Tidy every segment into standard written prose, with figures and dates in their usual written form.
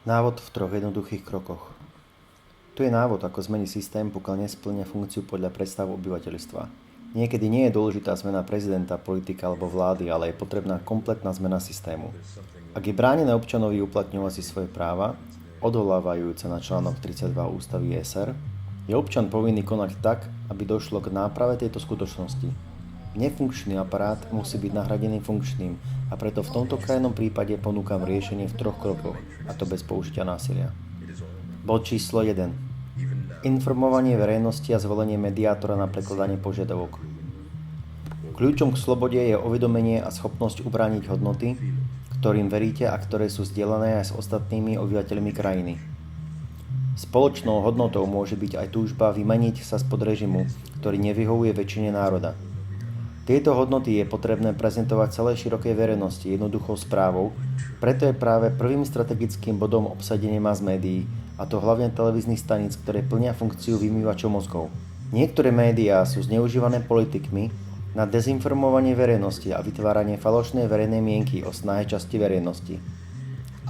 Návod v 3 jednoduchých krokoch. Tu je návod, ako zmeniť systém, pokiaľ nesplňa funkciu podľa predstav obyvateľstva. Niekedy nie je dôležitá zmena prezidenta, politika alebo vlády, ale je potrebná kompletná zmena systému. Ak je bránené občanovi uplatňovať si svoje práva, odvolávajúce na článok 32 ústavy SR, je občan povinný konať tak, aby došlo k náprave tejto skutočnosti. Nefunkčný aparát musí byť nahradený funkčným a preto v tomto krajnom prípade ponúkam riešenie v 3 krokoch, a to bez použitia násilia. Bod číslo 1. Informovanie verejnosti a zvolenie mediátora na prekladanie požiadavok. Kľúčom k slobode je uvedomenie a schopnosť ubrániť hodnoty, ktorým veríte a ktoré sú zdieľané aj s ostatnými obyvateľmi krajiny. Spoločnou hodnotou môže byť aj túžba vymaniť sa spod režimu, ktorý nevyhovuje väčšine národa. Tieto hodnoty je potrebné prezentovať celej širokej verejnosti jednoduchou správou, preto je práve prvým strategickým bodom obsadenie mass médií, a to hlavne televíznych staníc, ktoré plnia funkciu vymývačov mozgov. Niektoré médiá sú zneužívané politikmi na dezinformovanie verejnosti a vytváranie falošnej verejnej mienky o snahe časti verejnosti.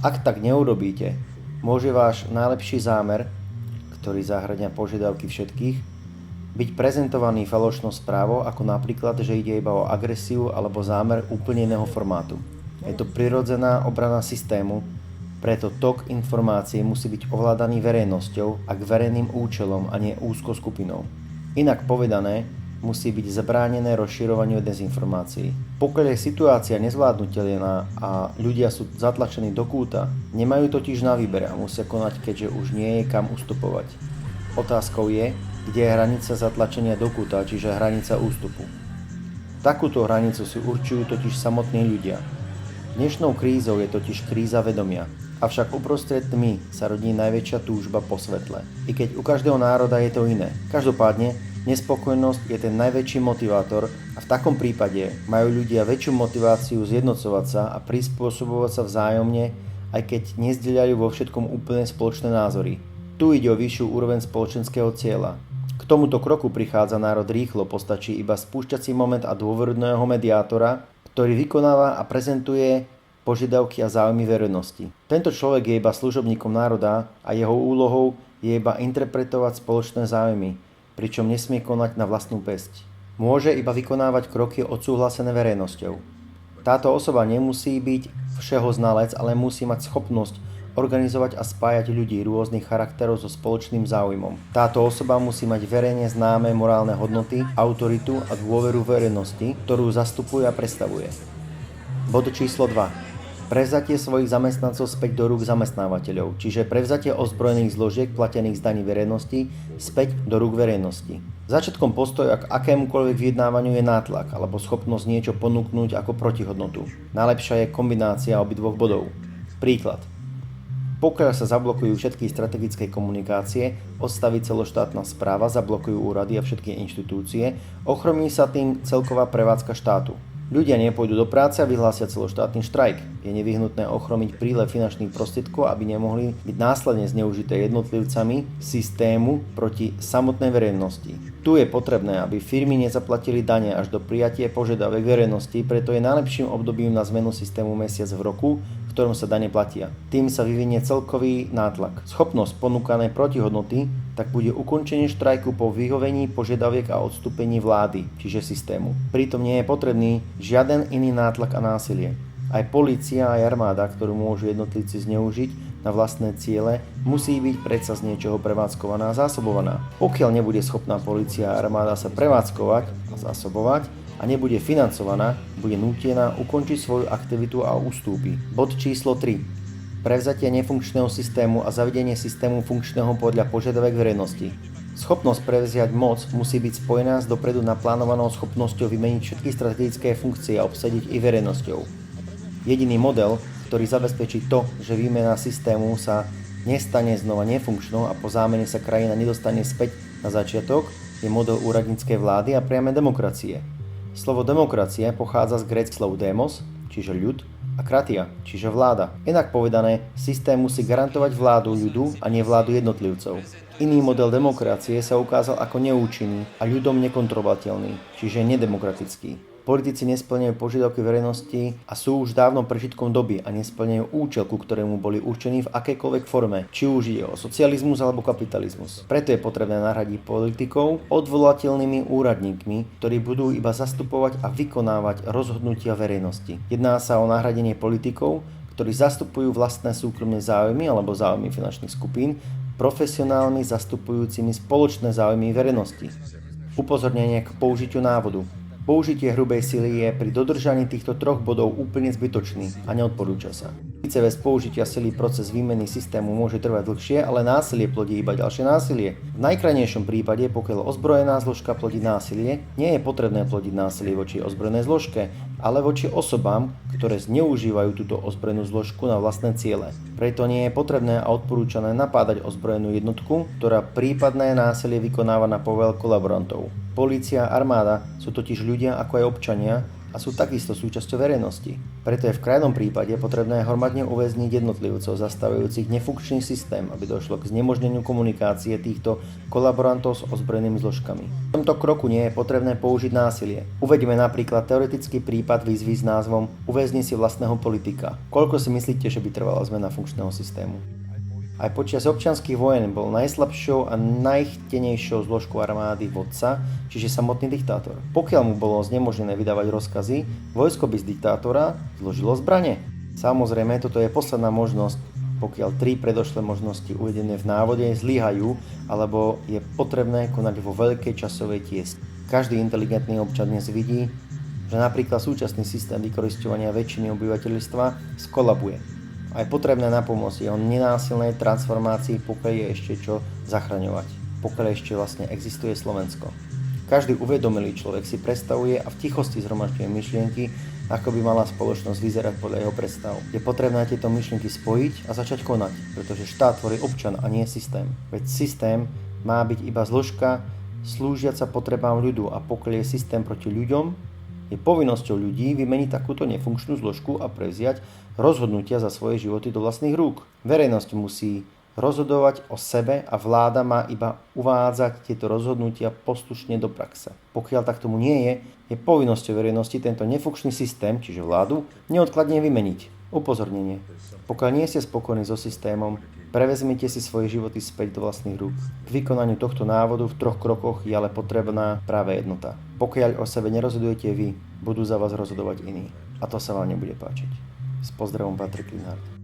Ak tak neurobíte, môže váš najlepší zámer, ktorý zahŕňa požiadavky všetkých, byť prezentovaný falošnou správou, ako napríklad, že ide iba o agresiu alebo zámer úplne iného formátu. Je to prirodzená obrana systému, preto tok informácií musí byť ovládaný verejnosťou a k verejným účelom a nie úzkou skupinou. Inak povedané, musí byť zabránené rozširovaniu dezinformácií. Pokiaľ je situácia nezvládnutelná a ľudia sú zatlačení do kúta, nemajú totiž na výber a musia konať, keďže už nie je kam ustupovať. Otázkou je, kde je hranica zatlačenia do kúta, čiže hranica ústupu. Takúto hranicu si určujú totiž samotní ľudia. Dnešnou krízou je totiž kríza vedomia, avšak uprostred tmy sa rodí najväčšia túžba po svetle, i keď u každého národa je to iné. Každopádne, nespokojnosť je ten najväčší motivátor a v takom prípade majú ľudia väčšiu motiváciu zjednocovať sa a prispôsobovať sa vzájomne, aj keď nezdieľajú vo všetkom úplne spoločné názory. Tu ide o vyššiu úroveň spoločenského cieľa. K tomuto kroku prichádza národ rýchlo, postačí iba spúšťací moment a dôveryhodného mediátora, ktorý vykonáva a prezentuje požiadavky a záujmy verejnosti. Tento človek je iba služobníkom národa a jeho úlohou je iba interpretovať spoločné záujmy, pričom nesmie konať na vlastnú päsť. Môže iba vykonávať kroky odsúhlasené verejnosťou. Táto osoba nemusí byť všeho znalec, ale musí mať schopnosť organizovať a spájať ľudí rôznych charakterov so spoločným záujmom. Táto osoba musí mať verejne známe morálne hodnoty, autoritu a dôveru verejnosti, ktorú zastupuje a predstavuje. Bod číslo 2. Prevzatie svojich zamestnancov späť do rúk zamestnávateľov, čiže prevzatie ozbrojených zložiek platených z daní verejnosti späť do rúk verejnosti. Začiatkom postoja k akémukoľvek vyjednávaniu je nátlak alebo schopnosť niečo ponúknuť ako protihodnotu. Najlepšia je kombinácia obidvoch bodov. Príklad. Pokiaľ sa zablokujú všetky strategické komunikácie, odstaví celoštátna správa, zablokujú úrady a všetky inštitúcie, ochromí sa tým celková prevádzka štátu. Ľudia nepôjdu do práce a vyhlásia celoštátny štrajk. Je nevyhnutné ochromiť prílev finančných prostriedkov, aby nemohli byť následne zneužité jednotlivcami systému proti samotnej verejnosti. Tu je potrebné, aby firmy nezaplatili dane až do prijatia požiadavek verejnosti, preto je najlepším obdobím na zmenu systému mesiac v roku, v ktorom sa dane platia. Tým sa vyvinie celkový nátlak. Schopnosť ponúkanej protihodnoty tak bude ukončenie štrajku po vyhovení požiadaviek a odstúpení vlády, čiže systému. Pritom nie je potrebný žiaden iný nátlak a násilie. Aj polícia a armáda, ktorú môžu jednotlivci zneužiť na vlastné ciele, musí byť predsa z niečoho prevádzkovaná a zásobovaná. Pokiaľ nebude schopná polícia a armáda sa prevádzkovať a zásobovať a nebude financovaná, bude nútená ukončiť svoju aktivitu a ustúpi. Bod číslo 3. Prevzatie nefunkčného systému a zavedenie systému funkčného podľa požiadaviek verejnosti. Schopnosť prevziať moc musí byť spojená s dopredu naplánovanou schopnosťou vymeniť všetky strategické funkcie a obsadiť ich verejnosťou. Jediný model, ktorý zabezpečí to, že výmena systému sa nestane znova nefunkčnou a po zámene sa krajina nedostane späť na začiatok, je model úradníckej vlády a priamej demokracie. Slovo demokracia pochádza z gréckych slov demos, čiže ľud, a kratia, čiže vláda. Inak povedané, systém musí garantovať vládu ľudu a nie vládu jednotlivcov. Iný model demokracie sa ukázal ako neúčinný a ľudom nekontrolovateľný, čiže nedemokratický. Politici nesplňajú požiadavky verejnosti a sú už dávno prežitkom doby a nesplňajú účel, ku ktorému boli určení v akejkoľvek forme, či už ide o socializmus alebo kapitalizmus. Preto je potrebné nahradiť politikov odvolateľnými úradníkmi, ktorí budú iba zastupovať a vykonávať rozhodnutia verejnosti. Jedná sa o nahradenie politikov, ktorí zastupujú vlastné súkromné záujmy alebo záujmy finančných skupín, profesionálmi zastupujúcimi spoločné záujmy verejnosti. Upozornenie k použitiu návodu. Použitie hrubej sily je pri dodržaní týchto troch bodov úplne zbytočný a neodporúča sa. Síce bez použitia sily proces výmeny systému môže trvať dlhšie, ale násilie plodí iba ďalšie násilie. V najkrajnejšom prípade, pokiaľ ozbrojená zložka plodí násilie, nie je potrebné plodiť násilie voči ozbrojenej zložke, ale voči osobám, ktoré zneužívajú túto ozbrojenú zložku na vlastné ciele. Preto nie je potrebné a odporúčané napádať ozbrojenú jednotku, ktorá prípadné násilie vykonáva na poveľ kolaborantov. Polícia a armáda sú totiž ľudia ako aj občania a sú takisto súčasťou verejnosti. Preto je v krajnom prípade potrebné hromadne uväzniť jednotlivcov zastavujúcich nefunkčný systém, aby došlo k znemožneniu komunikácie týchto kolaborantov s ozbrojenými zložkami. V tomto kroku nie je potrebné použiť násilie. Uvedíme napríklad teoretický prípad výzvy s názvom Uväzni si vlastného politika. Koľko si myslíte, že by trvala zmena funkčného systému? Aj počas občianskych vojen bol najslabšou a najchtenejšou zložkou armády vodca, čiže samotný diktátor. Pokiaľ mu bolo znemožnené vydávať rozkazy, vojsko by z diktátora zložilo zbrane. Samozrejme, toto je posledná možnosť, pokiaľ 3 predošlé možnosti uvedené v návode zlyhajú, alebo je potrebné konať vo veľkej časovej tiesni. Každý inteligentný občan dnes vidí, že napríklad súčasný systém vykorisťovania väčšiny obyvateľstva skolabuje. A je potrebné napomôcť jeho nenásilnej transformácii, pokiaľ je ešte čo zachraňovať, pokiaľ ešte vlastne existuje Slovensko. Každý uvedomelý človek si predstavuje a v tichosti zhromažďuje myšlienky, ako by mala spoločnosť vyzerať podľa jeho predstav. Je potrebné tieto myšlienky spojiť a začať konať, pretože štát tvorí občan a nie systém. Veď systém má byť iba zložka slúžiaca potrebám ľudu a pokiaľ je systém proti ľuďom, je povinnosťou ľudí vymeniť takúto nefunkčnú zložku a prevziať rozhodnutia za svoje životy do vlastných rúk. Verejnosť musí rozhodovať o sebe a vláda má iba uvádzať tieto rozhodnutia poslušne do praxe. Pokiaľ tak tomu nie je povinnosťou verejnosti tento nefunkčný systém, čiže vládu, neodkladne vymeniť. Upozornenie. Pokiaľ nie ste spokojní so systémom, prevezmite si svoje životy späť do vlastných rúk. K vykonaniu tohto návodu v 3 krokoch je ale potrebná práve jednota. Pokiaľ o sebe nerozhodujete vy, budú za vás rozhodovať iní. A to sa vám nebude páčiť. S pozdravom, Patrik Linhart.